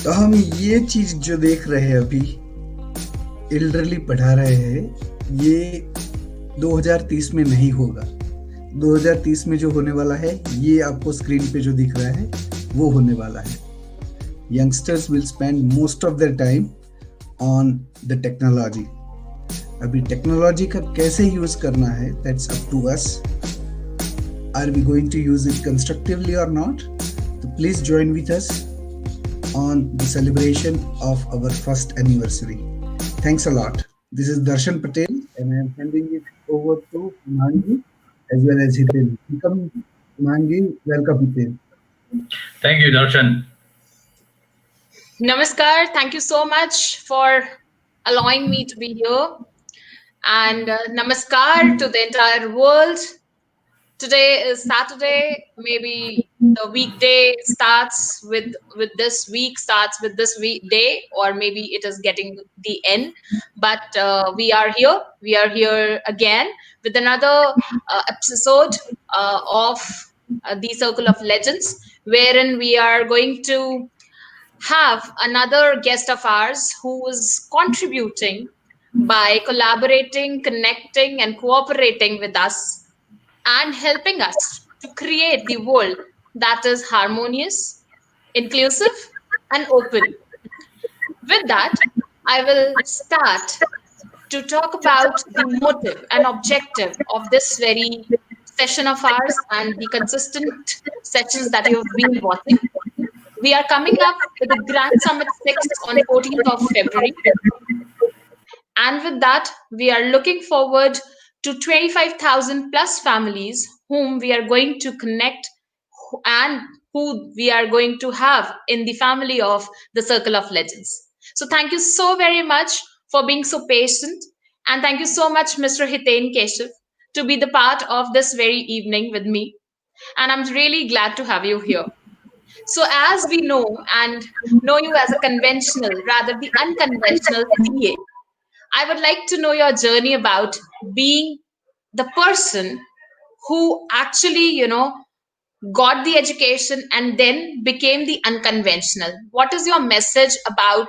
तो हम ये चीज जो देख रहे हैं अभी, एल्डरली पढ़ा रहे हैं, ये 2030 में नहीं होगा। 2030 में जो होने वाला है, ये आपको स्क्रीन पे जो दिख रहा है वो होने वाला है। Youngsters will spend most of their time on the technology. अभी टेक्नोलॉजी का कैसे यूज करना है, that's up to us. Are we going to use it constructively और नॉट? तो please join with us on the celebration of our first anniversary. Thanks a lot. This is Darshan Patel, and I am handing it over to Himangi as well as Hiten. Welcome, Himangi. Welcome, Hiten. Thank you, Darshan. Namaskar. Thank you so much for allowing me to be here. And namaskar to the entire world. Today is Saturday. Maybe the weekday starts with this week, starts with this day, or maybe it is getting the end. But we are here. We are here again with another episode of the Circle of Legends, wherein we are going to have another guest of ours who is contributing by collaborating, connecting, and cooperating with us and helping us to create the world that is harmonious, inclusive, and open. With that, I will start to talk about the motive and objective of this very session of ours and the consistent sessions that you have been watching. We are coming up with the Grand Summit 6 on 14th of February. And with that, we are looking forward to 25,000 plus families whom we are going to connect and who we are going to have in the family of the Circle of Legends. So thank you so very much for being so patient. And thank you so much, Mr. Hiten Keshave, to be the part of this very evening with me. And I'm really glad to have you here. So as we know and know you as a conventional, rather the unconventional CA, I would like to know your journey about being the person who actually, got the education and then became the unconventional. What is your message about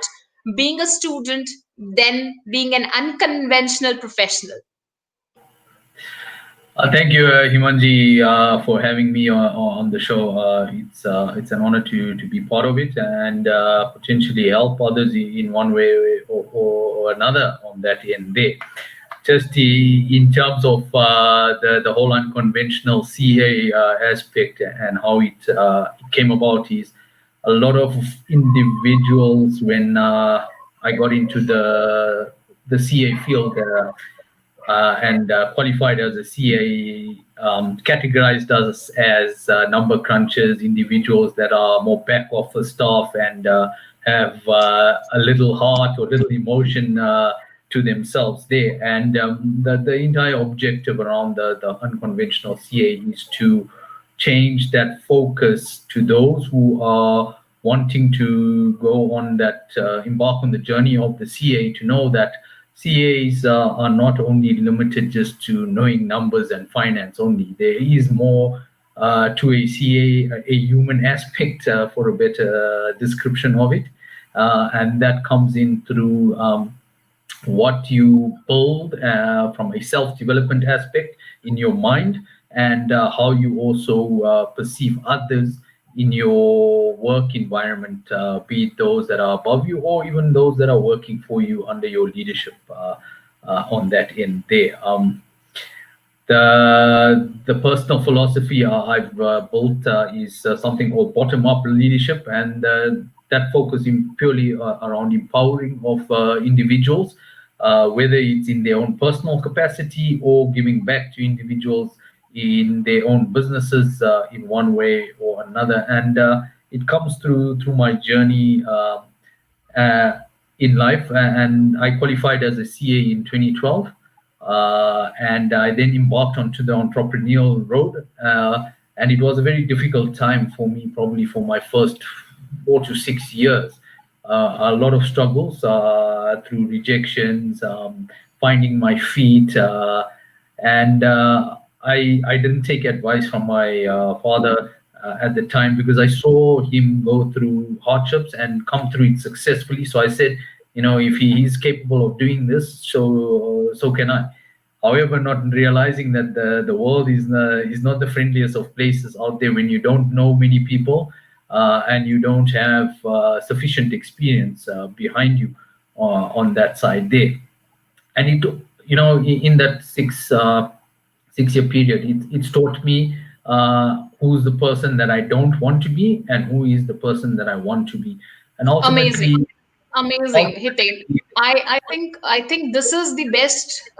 being a student, then being an unconventional professional? Thank you, Himangi, for having me on the show. It's an honor to be part of it and potentially help others in one way or another on that end there. Just in terms of the whole unconventional CA aspect and how it came about is a lot of individuals when I got into the CA field. And qualified as a CA, categorized us as number crunchers, individuals that are more back office staff and have a little heart or little emotion to themselves there. And the entire objective around the unconventional CA is to change that focus to those who are wanting to go on that, embark on the journey of the CA, to know that CAs are not only limited just to knowing numbers and finance only. There is more to a CA, a human aspect, for a better description of it. And that comes in through what you build from a self-development aspect in your mind, and how you also perceive others in your work environment, be it those that are above you or even those that are working for you under your leadership on that end there. The personal philosophy I've built is something called bottom-up leadership, and that focusing purely around empowering of individuals, whether it's in their own personal capacity or giving back to individuals in their own businesses in one way or another. And it comes through my journey in life. And I qualified as a CA in 2012. And I then embarked onto the entrepreneurial road. And it was a very difficult time for me, probably for my first 4 to 6 years. A lot of struggles through rejections, finding my feet, and I didn't take advice from my father at the time, because I saw him go through hardships and come through it successfully. So I said, if he is capable of doing this, so can I. However, not realizing that the world is not the friendliest of places out there when you don't know many people, and you don't have sufficient experience behind you on that side there. And in that 6 year period, it's taught me who's the person that I don't want to be and who is the person that I want to be. And Amazing. ultimately, Amazing, Hiten. I think this is the best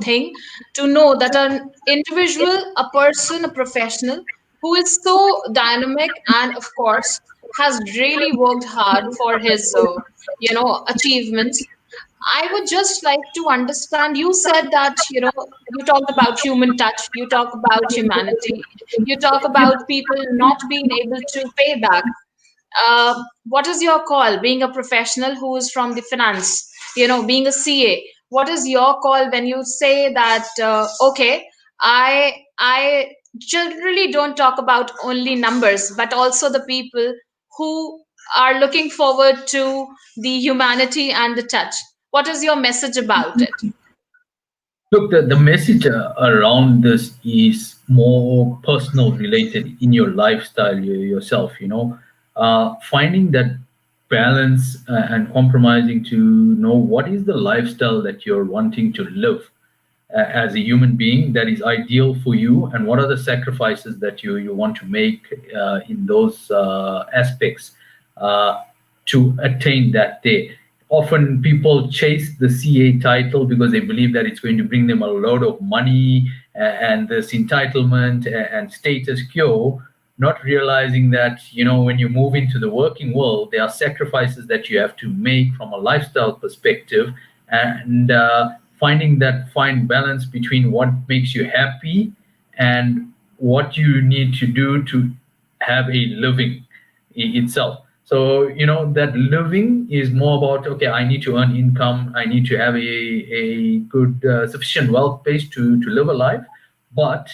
thing to know, that an individual, a person, a professional who is so dynamic and of course has really worked hard for his achievements. I would just like to understand. You said that, you talked about human touch, you talk about humanity, you talk about people not being able to pay back. What is your call, being a professional who is from the finance, being a CA? What is your call when you say that, okay, I generally don't talk about only numbers, but also the people who are looking forward to the humanity and the touch? What is your message about it? look, the message around this is more personal related in your lifestyle yourself, finding that balance and compromising to know what is the lifestyle that you're wanting to live as a human being that is ideal for you, and what are the sacrifices that you want to make in those aspects to attain that day. Often people chase the CA title because they believe that it's going to bring them a lot of money and this entitlement and status quo, not realizing that, when you move into the working world, there are sacrifices that you have to make from a lifestyle perspective, and finding that fine balance between what makes you happy and what you need to do to have a living itself. So, that living is more about, okay, I need to earn income, I need to have a good, sufficient wealth base to live a life. But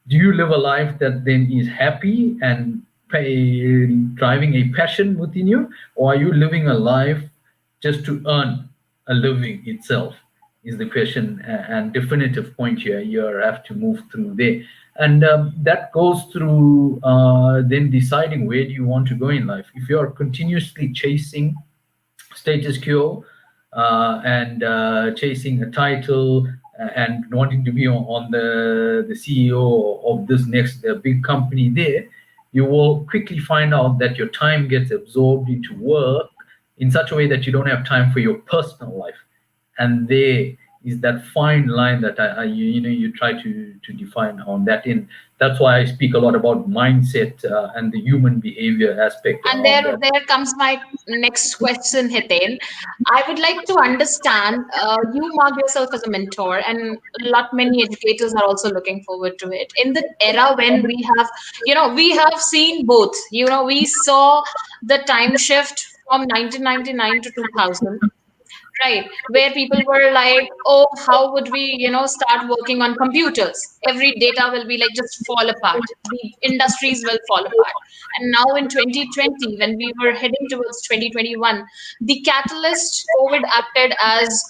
do you live a life that then is happy and driving a passion within you? Or are you living a life just to earn a living itself? Is the question and definitive point here. You have to move through there. And that goes through then deciding where do you want to go in life. If you're continuously chasing status quo and chasing a title and wanting to be on the CEO of this next big company there, you will quickly find out that your time gets absorbed into work in such a way that you don't have time for your personal life. And there is that fine line that you try to define on that end. That's why I speak a lot about mindset and the human behavior aspect. And there comes my next question, Hiten. I would like to understand. You mark yourself as a mentor, and many educators are also looking forward to it. In the era when we have seen both. We saw the time shift from 1999 to 2000. Right, where people were like, oh, how would we, start working on computers? Every data will be like just fall apart. The industries will fall apart. And now in 2020, when we were heading towards 2021, the catalyst COVID acted as,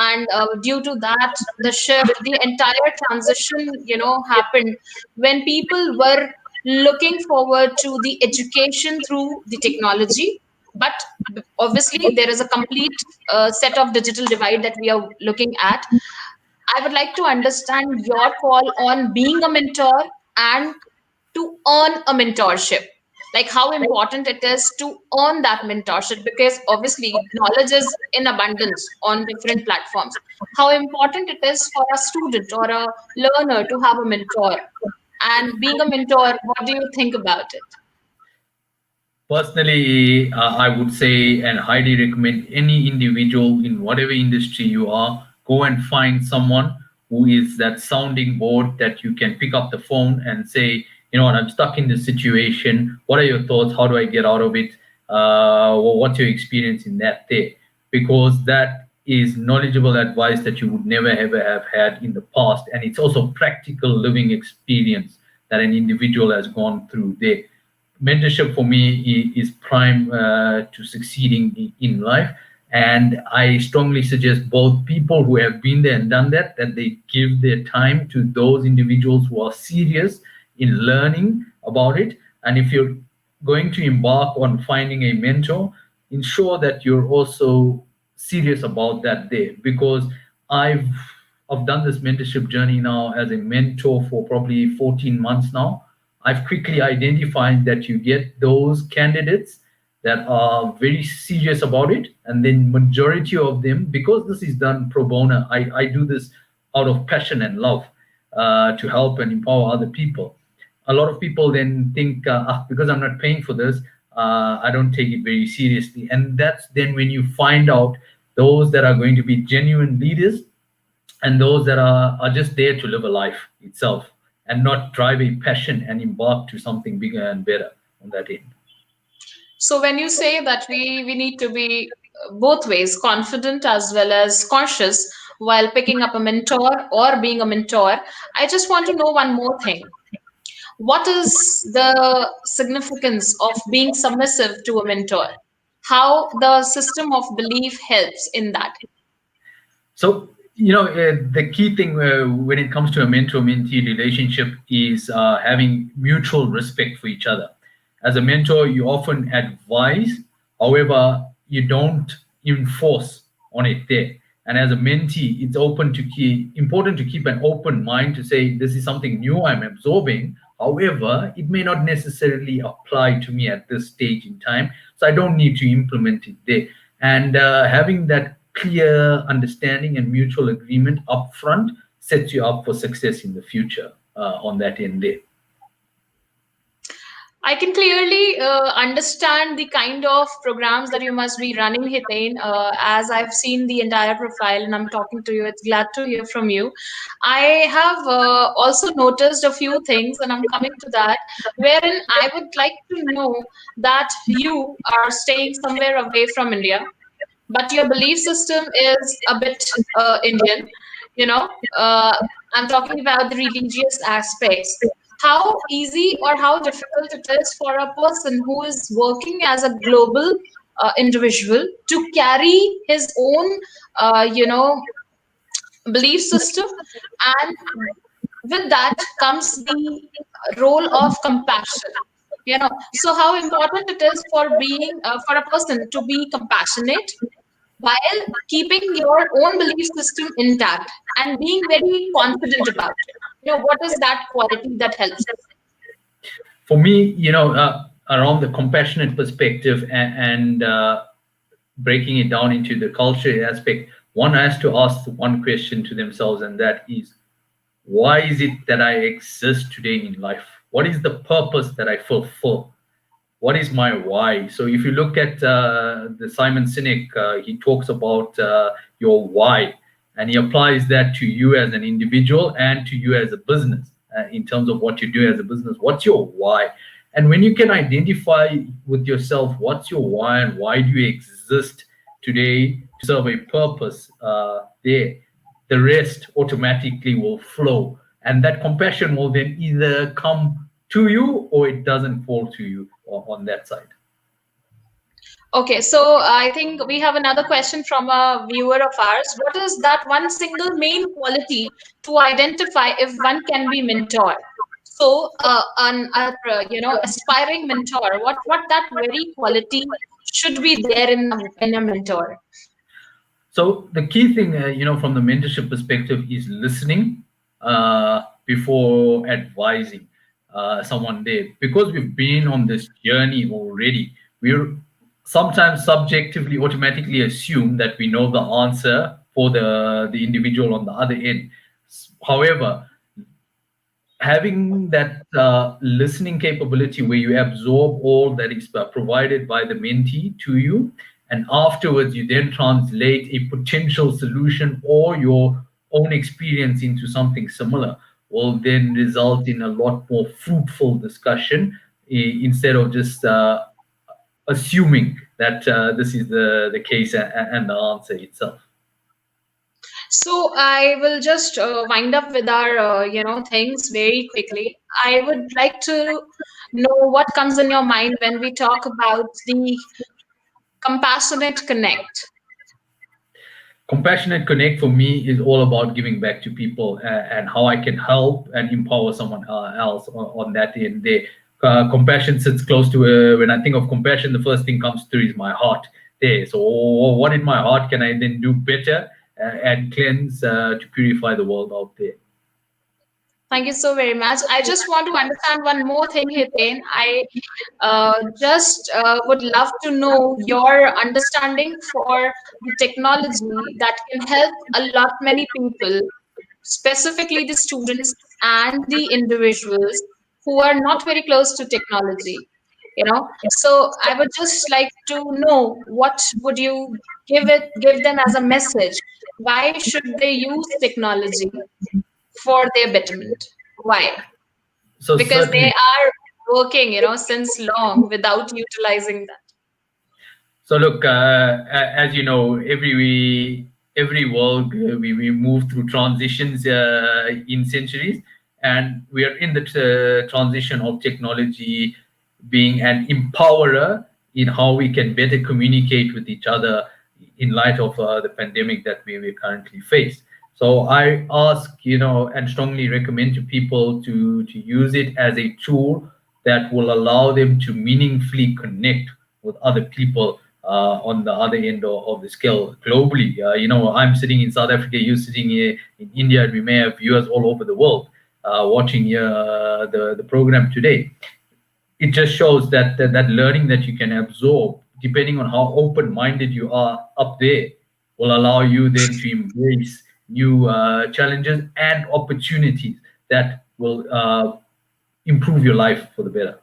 and due to that, the shift, the entire transition, happened when people were looking forward to the education through the technology. But obviously, there is a complete set of digital divide that we are looking at. I would like to understand your call on being a mentor and to earn a mentorship. Like how important it is to earn that mentorship, because obviously knowledge is in abundance on different platforms. How important it is for a student or a learner to have a mentor. And being a mentor, what do you think about it? Personally, I would say and highly recommend any individual in whatever industry you are, go and find someone who is that sounding board that you can pick up the phone and say, what, I'm stuck in this situation. What are your thoughts? How do I get out of it? What's your experience in that day? Because that is knowledgeable advice that you would never ever have had in the past. And it's also practical living experience that an individual has gone through there. Mentorship for me is prime to succeeding in life. And I strongly suggest both people who have been there and done that they give their time to those individuals who are serious in learning about it. And if you're going to embark on finding a mentor, ensure that you're also serious about that there, because I've done this mentorship journey now as a mentor for probably 14 months now. I've quickly identified that you get those candidates that are very serious about it, and then majority of them, because this is done pro bono, I do this out of passion and love to help and empower other people. A lot of people then think, because I'm not paying for this, I don't take it very seriously. And that's then when you find out those that are going to be genuine leaders and those that are just there to live a life itself and not drive a passion and embark to something bigger and better on that end. So when you say that we need to be both ways, confident as well as conscious while picking up a mentor or being a mentor, I just want to know one more thing. What is the significance of being submissive to a mentor? How the system of belief helps in that? So, the key thing when it comes to a mentor-mentee relationship is having mutual respect for each other. As a mentor, you often advise, however, you don't enforce on it there. And as a mentee, it's important to keep an open mind to say, this is something new I'm absorbing. However, it may not necessarily apply to me at this stage in time, so I don't need to implement it there. And having that clear understanding and mutual agreement upfront sets you up for success in the future on that end there. I can clearly understand the kind of programs that you must be running, Hiten, as I've seen the entire profile and I'm talking to you. It's glad to hear from you. I have also noticed a few things, and I'm coming to that, wherein I would like to know that you are staying somewhere away from India, but your belief system is a bit Indian. I'm talking about the religious aspects. How easy or how difficult it is for a person who is working as a global individual to carry his own, belief system, and with that comes the role of compassion. So how important it is for being for a person to be compassionate while keeping your own belief system intact and being very confident about it. What is that quality that helps? For me, around the compassionate perspective and breaking it down into the culture aspect, one has to ask one question to themselves, and that is, why is it that I exist today in life? What is the purpose that I fulfill? What is my why? So if you look at the Simon Sinek, he talks about your why, and he applies that to you as an individual and to you as a business in terms of what you do as a business. What's your why? And when you can identify with yourself, what's your why and why do you exist today to serve a purpose there, the rest automatically will flow. And that compassion will then either come to you or it doesn't fall to you on that side. Okay, so I think we have another question from a viewer of ours. What is that one single main quality to identify if one can be mentored? So, an aspiring mentor, what that very quality should be there in a mentor? So the key thing, from the mentorship perspective, is listening before advising someone there, because we've been on this journey already. We're sometimes subjectively automatically assume that we know the answer for the individual on the other end. However, having that listening capability where you absorb all that is provided by the mentee to you, and afterwards you then translate a potential solution or your own experience into something similar, will then result in a lot more fruitful discussion instead of just assuming that this is the case and the answer itself. So I will just wind up with our things very quickly. I would like to know what comes in your mind when we talk about the compassionate connect. Compassionate connect for me is all about giving back to people, and how I can help and empower someone else on that end there. Compassion sits close to, when I think of compassion, the first thing comes through is my heart there. So what in my heart can I then do better and cleanse to purify the world out there? Thank you so very much. I just want to understand one more thing, Hiten. I just would love to know your understanding for the technology that can help a lot many people, specifically the students and the individuals who are not very close to technology. So I would just like to know what would you give them as a message? Why should they use technology for their betterment? Why? So Because they certainly. are working, since long without utilizing that. So look, as you know, every world we move through transitions in centuries, and we are in the transition of technology being an empowerer in how we can better communicate with each other in light of the pandemic that we currently face. So I ask, and strongly recommend to people to use it as a tool that will allow them to meaningfully connect with other people on the other end of the scale globally. I'm sitting in South Africa, you're sitting here in India, and we may have viewers all over the world watching the program today. It just shows that learning that you can absorb, depending on how open-minded you are up there, will allow you then to embrace new challenges and opportunities that will improve your life for the better.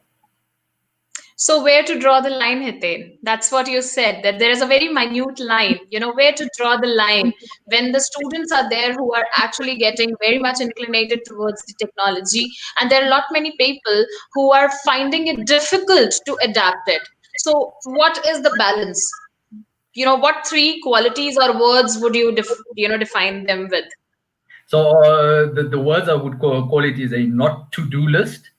So where to draw the line, Hiten? That's what you said, that there is a very minute line, where to draw the line when the students are there who are actually getting very much inclinated towards the technology. And there are a lot many people who are finding it difficult to adapt it. So what is the balance? What three qualities or words would you, define them with? So the words I would call it is a not to-do list.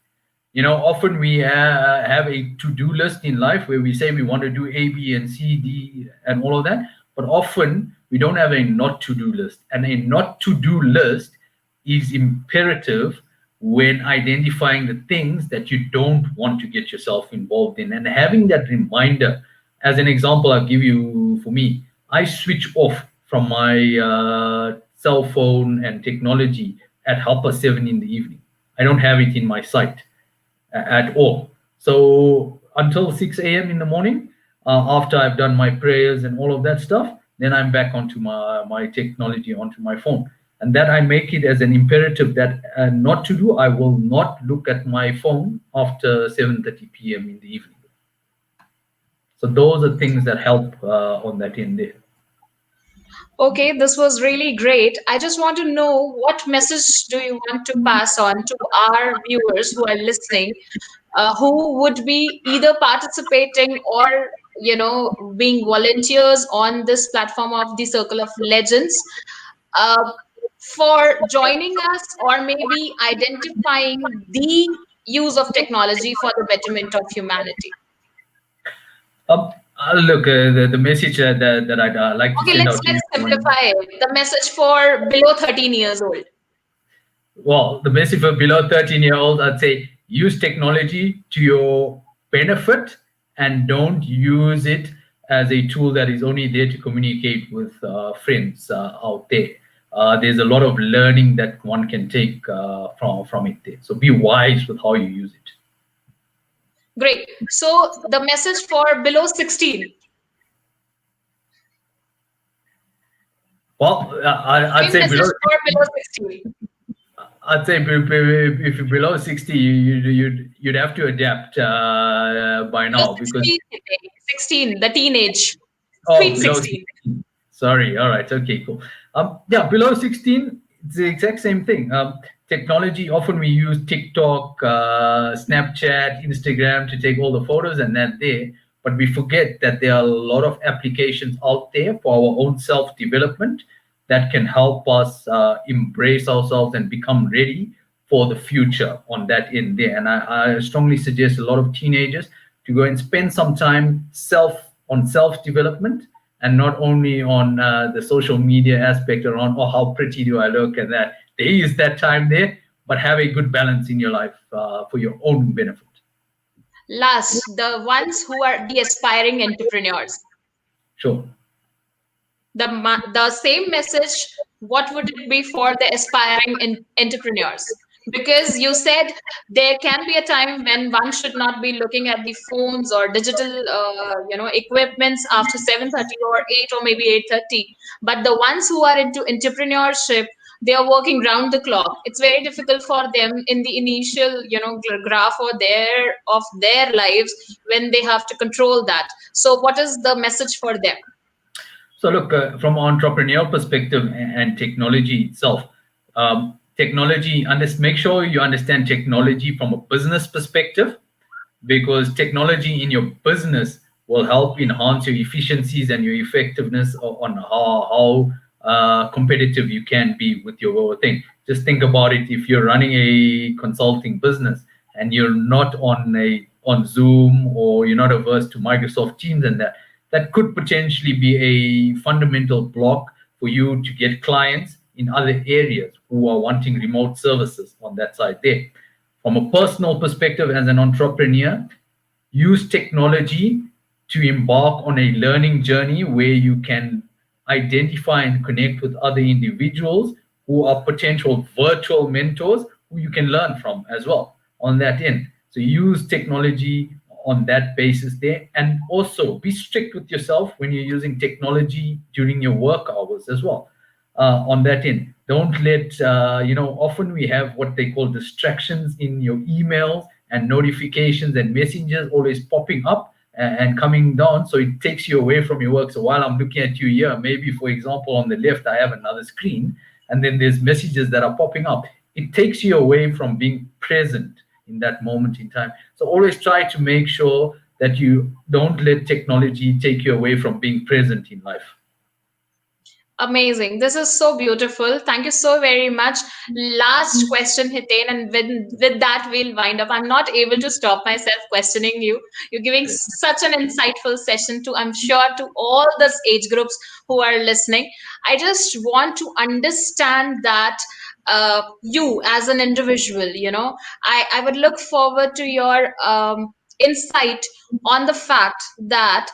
Often we have a to-do list in life where we say we want to do A, B, and C, D, and all of that. But often we don't have a not to-do list. And a not to-do list is imperative when identifying the things that you don't want to get yourself involved in. And having that reminder, as an example, I'll give you, for me, I switch off from my cell phone and technology at 7:30 in the evening. I don't have it in my sight at all. So until 6 a.m. in the morning, after I've done my prayers and all of that stuff, then I'm back onto my technology, onto my phone. And that I make it as an imperative that not to do. I will not look at my phone after 7:30 p.m. in the evening. So those are things that help on that end there. Okay, this was really great. I just want to know what message do you want to pass on to our viewers who are listening, who would be either participating or, being volunteers on this platform of the Circle of Legends, for joining us or maybe identifying the use of technology for the betterment of humanity. Look, the message that I'd like to send Let's out to simplify it. The message for below 13 years old. Well, the message for below 13-year-olds, I'd say use technology to your benefit and don't use it as a tool that is only there to communicate with friends out there. There's a lot of learning that one can take from it there. So be wise with how you use it. Great. So the message for below 16. Well, I'd say below 16. I'd say if you're below 60, you'd have to adapt by now, because 16, the teenage. Below 16. Sorry. All right. Okay. Cool. Yeah, below 16, it's the exact same thing. Technology. Often we use TikTok, Snapchat, Instagram to take all the photos and that there, but we forget that there are a lot of applications out there for our own self-development that can help us embrace ourselves and become ready for the future on that end there. And I strongly suggest a lot of teenagers to go and spend some time self-development, and not only on the social media aspect around, oh, how pretty do I look, and that there is that time there, but have a good balance in your life for your own benefit. Last, the ones who are the aspiring entrepreneurs. Sure. The same message, what would it be for the aspiring entrepreneurs? Because you said there can be a time when one should not be looking at the phones or digital equipments after 7:30 or 8 or maybe 8:30, but the ones who are into entrepreneurship, they are working round the clock. It's very difficult for them in the initial graph or of their lives, when they have to control that. So what is the message for them? So look, from an entrepreneurial perspective and technology itself, make sure you understand technology from a business perspective, because technology in your business will help enhance your efficiencies and your effectiveness on how competitive you can be with your thing. Just think about it. If you're running a consulting business and you're not on Zoom, or you're not averse to Microsoft Teams, and that could potentially be a fundamental block for you to get clients in other areas who are wanting remote services on that side there. From a personal perspective, as an entrepreneur, use technology to embark on a learning journey where you can identify and connect with other individuals who are potential virtual mentors who you can learn from as well on that end. So use technology on that basis there, and also be strict with yourself when you're using technology during your work hours as well. On that end, don't let often we have what they call distractions in your emails and notifications and messages always popping up and coming down, so it takes you away from your work. So while I'm looking at you here, maybe for example on the left I have another screen, and then there's messages that are popping up. It takes you away from being present in that moment in time. So always try to make sure that you don't let technology take you away from being present in life. Amazing. This is so beautiful. Thank you so very much. Last question, Hiten, and with that we'll wind up. I'm not able to stop myself questioning you. You're giving such an insightful session to, I'm sure, to all those age groups who are listening. I just want to understand that you as an individual, I would look forward to your insight on the fact that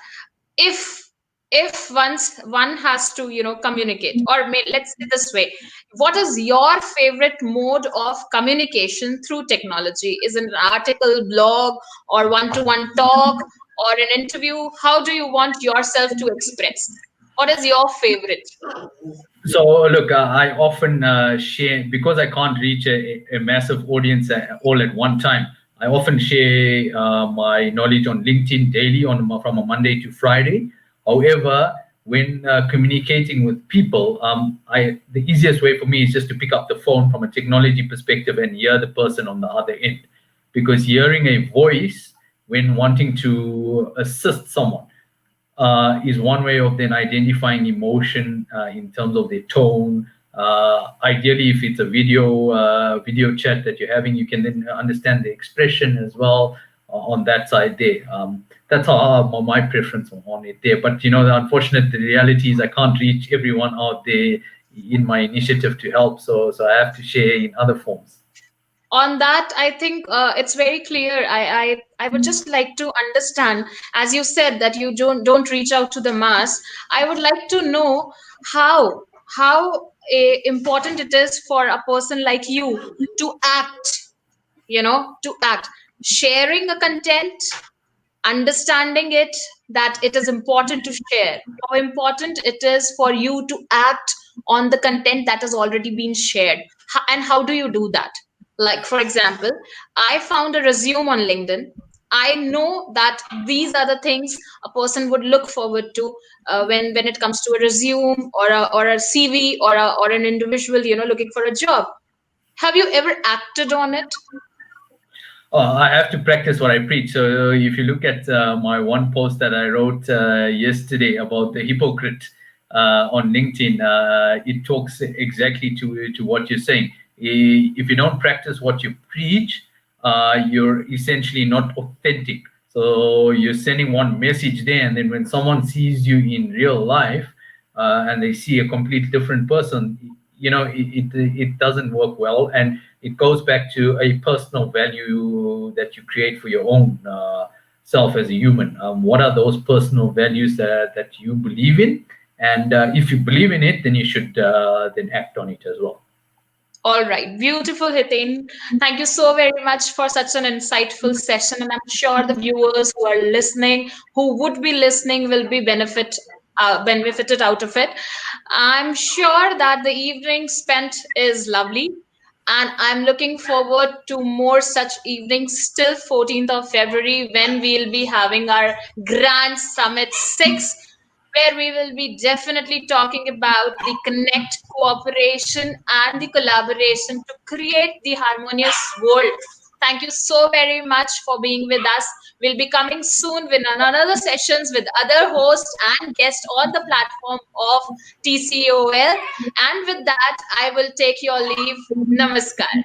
if once one has to communicate, or let's say this way, what is your favorite mode of communication through technology? Is it an article, blog, or one-to-one talk, or an interview? How do you want yourself to express? What is your favorite? So look, I often share, because I can't reach a massive audience all at one time. I often share my knowledge on LinkedIn daily from a Monday to Friday. However, when communicating with people, the easiest way for me is just to pick up the phone from a technology perspective and hear the person on the other end. Because hearing a voice when wanting to assist someone is one way of then identifying emotion in terms of their tone. Ideally, if it's a video chat that you're having, you can then understand the expression as well on that side there. That's how my preference on it there. But the unfortunate reality is I can't reach everyone out there in my initiative to help. So I have to share in other forms. On that, I think it's very clear. I would just like to understand, as you said that you don't reach out to the mass. I would like to know how important it is for a person like you to act. Sharing a content, understanding it, that it is important to share, how important it is for you to act on the content that has already been shared, and how do you do that? Like, for example, I found a resume on LinkedIn. I know that these are the things a person would look forward to when it comes to a resume or a CV or an individual looking for a job. Have you ever acted on it? I have to practice what I preach. So if you look at my one post that I wrote yesterday about the hypocrite on LinkedIn, it talks exactly to what you're saying. If you don't practice what you preach, you're essentially not authentic. So you're sending one message there, and then when someone sees you in real life, and they see a completely different person, it doesn't work well, and it goes back to a personal value that you create for your own self as a human. What are those personal values that you believe in? And if you believe in it, then you should then act on it as well. All right, beautiful, Hiten. Thank you so very much for such an insightful session, and I'm sure the viewers who are listening, who would be listening, will be benefited out of it. I'm sure that the evening spent is lovely, and I'm looking forward to more such evenings till 14th of February, when we'll be having our Grand Summit 6, where we will be definitely talking about the connect, cooperation, and the collaboration to create the harmonious world. Thank you so very much for being with us. We'll be coming soon with another sessions with other hosts and guests on the platform of TCOL. And with that, I will take your leave. Namaskar.